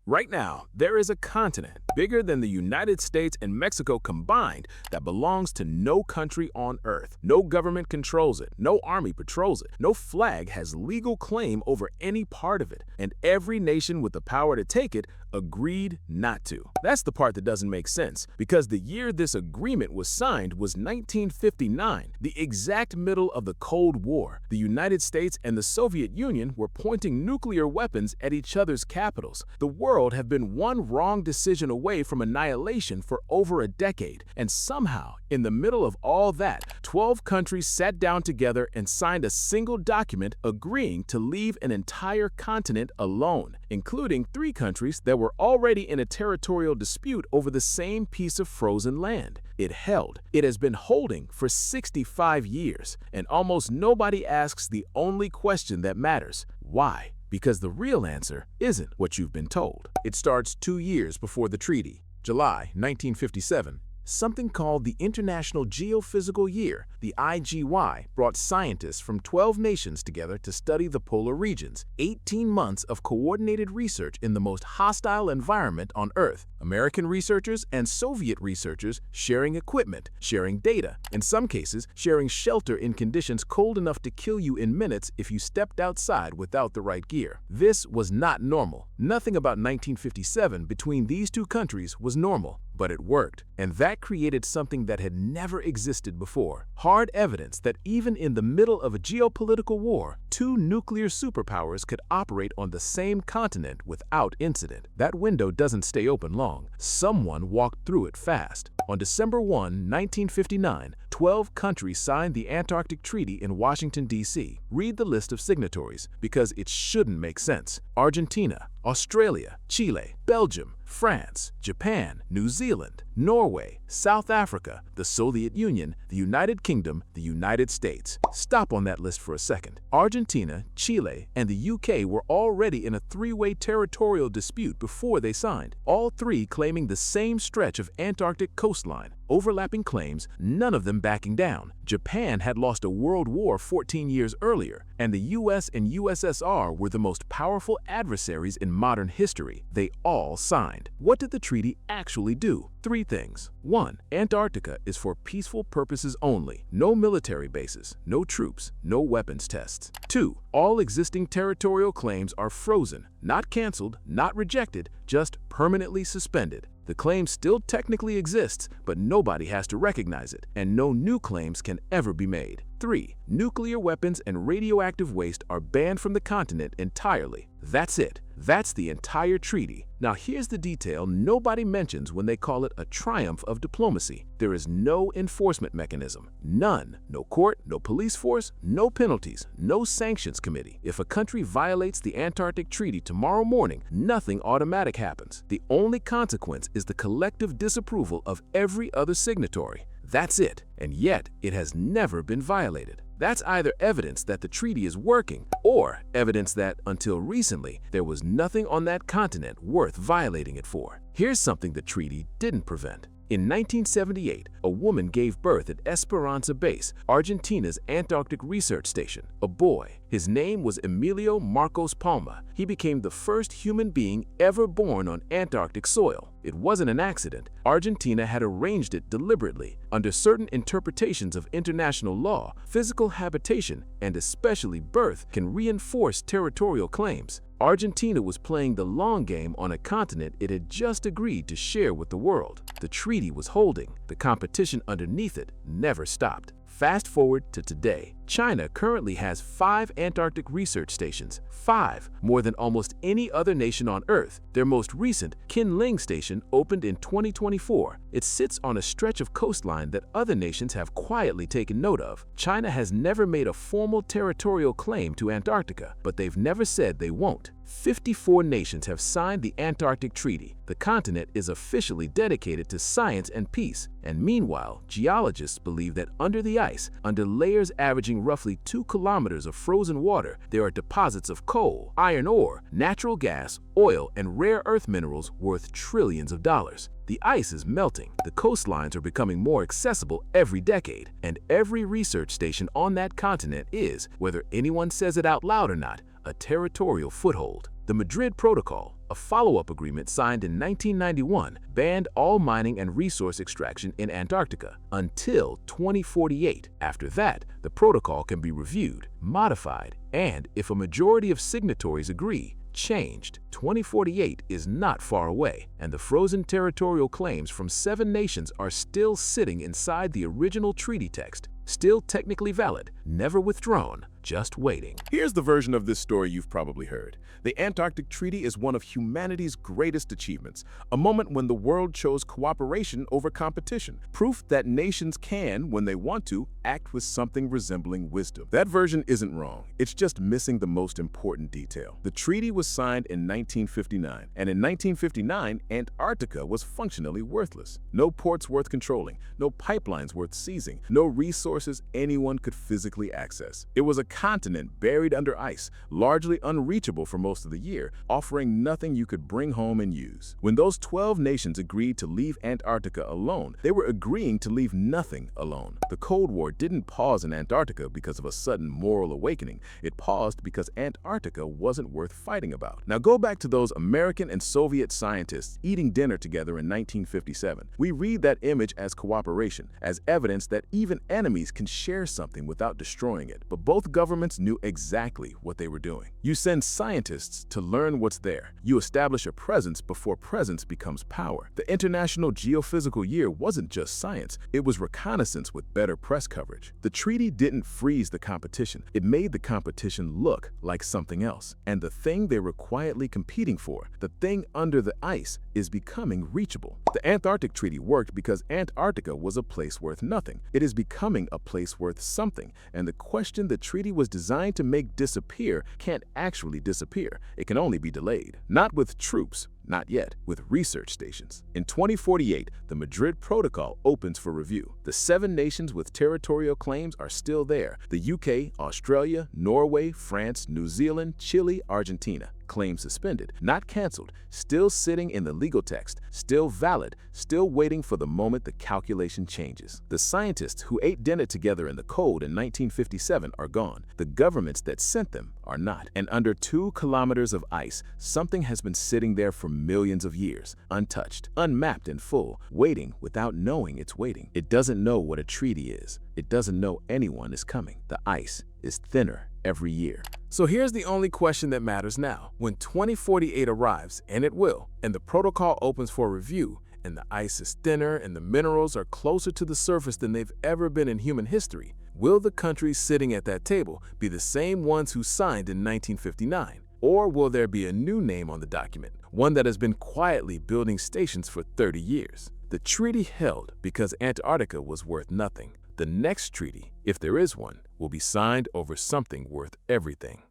Right now, there is a continent bigger than the United States and Mexico combined that belongs to no country on Earth. No government controls it, no army patrols it, no flag has legal claim over any part of it, and every nation with the power to take it agreed not to. That's the part that doesn't make sense, because the year this agreement was signed was 1959, the exact middle of the Cold War. The United States and the Soviet Union were pointing nuclear weapons at each other's capitals. The world had been one wrong decision away from annihilation for over a decade, and somehow, in the middle of all that, 12 countries sat down together and signed a single document agreeing to leave an entire continent alone, including 3 countries that were already in a territorial dispute over the same piece of frozen land. It held. It has been holding for 65 years, and almost nobody asks the only question that matters: why? Because the real answer isn't what you've been told. It starts 2 years before the treaty, July 1957. Something called the International Geophysical Year, the IGY, brought scientists from 12 nations together to study the polar regions. 18 months of coordinated research in the most hostile environment on Earth. American researchers and Soviet researchers sharing equipment, sharing data, in some cases sharing shelter in conditions cold enough to kill you in minutes if you stepped outside without the right gear. This was not normal. Nothing about 1957 between these 2 countries was normal. But it worked, and that created something that had never existed before. Hard evidence that even in the middle of a geopolitical war, 2 nuclear superpowers could operate on the same continent without incident. That window doesn't stay open long. Someone walked through it fast. On December 1, 1959, 12 countries signed the Antarctic Treaty in Washington, D.C. Read the list of signatories, because it shouldn't make sense. Argentina, Australia, Chile, Belgium, France, Japan, New Zealand, Norway, South Africa, the Soviet Union, the United Kingdom, the United States. Stop on that list for a second. Argentina, Chile, and the UK were already in a 3-way territorial dispute before they signed, all 3 claiming the same stretch of Antarctic coastline. Overlapping claims, none of them backing down. Japan had lost a world war 14 years earlier, and the US and USSR were the most powerful adversaries in modern history. They all signed. What did the treaty actually do? 3 things. 1. Antarctica is for peaceful purposes only. No military bases, no troops, no weapons tests. 2. All existing territorial claims are frozen, not canceled, not rejected, just permanently suspended. The claim still technically exists, but nobody has to recognize it, and no new claims can ever be made. 3. Nuclear weapons and radioactive waste are banned from the continent entirely. That's it. That's the entire treaty. Now here's the detail nobody mentions when they call it a triumph of diplomacy. There is no enforcement mechanism. None. No court, no police force, no penalties, no sanctions committee. If a country violates the Antarctic Treaty tomorrow morning, nothing automatic happens. The only consequence is the collective disapproval of every other signatory. That's it, and yet it has never been violated. That's either evidence that the treaty is working, or evidence that, until recently, there was nothing on that continent worth violating it for. Here's something the treaty didn't prevent. In 1978, a woman gave birth at Esperanza Base, Argentina's Antarctic research station. A boy. His name was Emilio Marcos Palma. He became the first human being ever born on Antarctic soil. It wasn't an accident. Argentina had arranged it deliberately. Under certain interpretations of international law, physical habitation, and especially birth, can reinforce territorial claims. Argentina was playing the long game on a continent it had just agreed to share with the world. The treaty was holding. The competition underneath it never stopped. Fast forward to today. China currently has 5 Antarctic research stations. 5, more than almost any other nation on Earth. Their most recent, Kinling Station, opened in 2024. It sits on a stretch of coastline that other nations have quietly taken note of. China has never made a formal territorial claim to Antarctica, but they've never said they won't. 54 nations have signed the Antarctic Treaty. The continent is officially dedicated to science and peace. And meanwhile, geologists believe that under the ice, under layers averaging roughly 2 kilometers of frozen water, there are deposits of coal, iron ore, natural gas, oil, and rare earth minerals worth trillions of dollars. The ice is melting, the coastlines are becoming more accessible every decade, and every research station on that continent is, whether anyone says it out loud or not, a territorial foothold. The Madrid Protocol, a follow-up agreement signed in 1991, banned all mining and resource extraction in Antarctica until 2048. After that, the protocol can be reviewed, modified, and, if a majority of signatories agree, changed. 2048 is not far away, and the frozen territorial claims from 7 nations are still sitting inside the original treaty text, still technically valid, never withdrawn, just waiting. Here's the version of this story you've probably heard. The Antarctic Treaty is one of humanity's greatest achievements, a moment when the world chose cooperation over competition, proof that nations can, when they want to, act with something resembling wisdom. That version isn't wrong, it's just missing the most important detail. The treaty was signed in 1959, and in 1959, Antarctica was functionally worthless. No ports worth controlling, no pipelines worth seizing, no resources anyone could physically access. It was a continent buried under ice, largely unreachable for most of the year, offering nothing you could bring home and use. When those 12 nations agreed to leave Antarctica alone, they were agreeing to leave nothing alone. The Cold War didn't pause in Antarctica because of a sudden moral awakening. It paused because Antarctica wasn't worth fighting about. Now go back to those American and Soviet scientists eating dinner together in 1957. We read that image as cooperation, as evidence that even enemies can share something without destroying it. But both governments knew exactly what they were doing. You send scientists to learn what's there. You establish a presence before presence becomes power. The International Geophysical Year wasn't just science, it was reconnaissance with better press coverage. The treaty didn't freeze the competition, it made the competition look like something else. And the thing they were quietly competing for, the thing under the ice, is becoming reachable. The Antarctic Treaty worked because Antarctica was a place worth nothing. It is becoming a place worth something, and the question the treaty was designed to make disappear can't actually disappear. It can only be delayed. Not with troops, not yet, with research stations. In 2048, the Madrid Protocol opens for review. The 7 nations with territorial claims are still there. The UK, Australia, Norway, France, New Zealand, Chile, Argentina. Claims suspended, not canceled, still sitting in the legal text, still valid, still waiting for the moment the calculation changes. The scientists who ate dinner together in the cold in 1957 are gone. The governments that sent them are not. And under 2 kilometers of ice, something has been sitting there for millions of years, untouched, unmapped in full, waiting without knowing it's waiting. It doesn't know what a treaty is. It doesn't know anyone is coming. The ice is thinner every year. So here's the only question that matters now. When 2048 arrives, and it will, and the protocol opens for review, and the ice is thinner and the minerals are closer to the surface than they've ever been in human history, will the countries sitting at that table be the same ones who signed in 1959? Or will there be a new name on the document, one that has been quietly building stations for 30 years? The treaty held because Antarctica was worth nothing. The next treaty, if there is one, will be signed over something worth everything.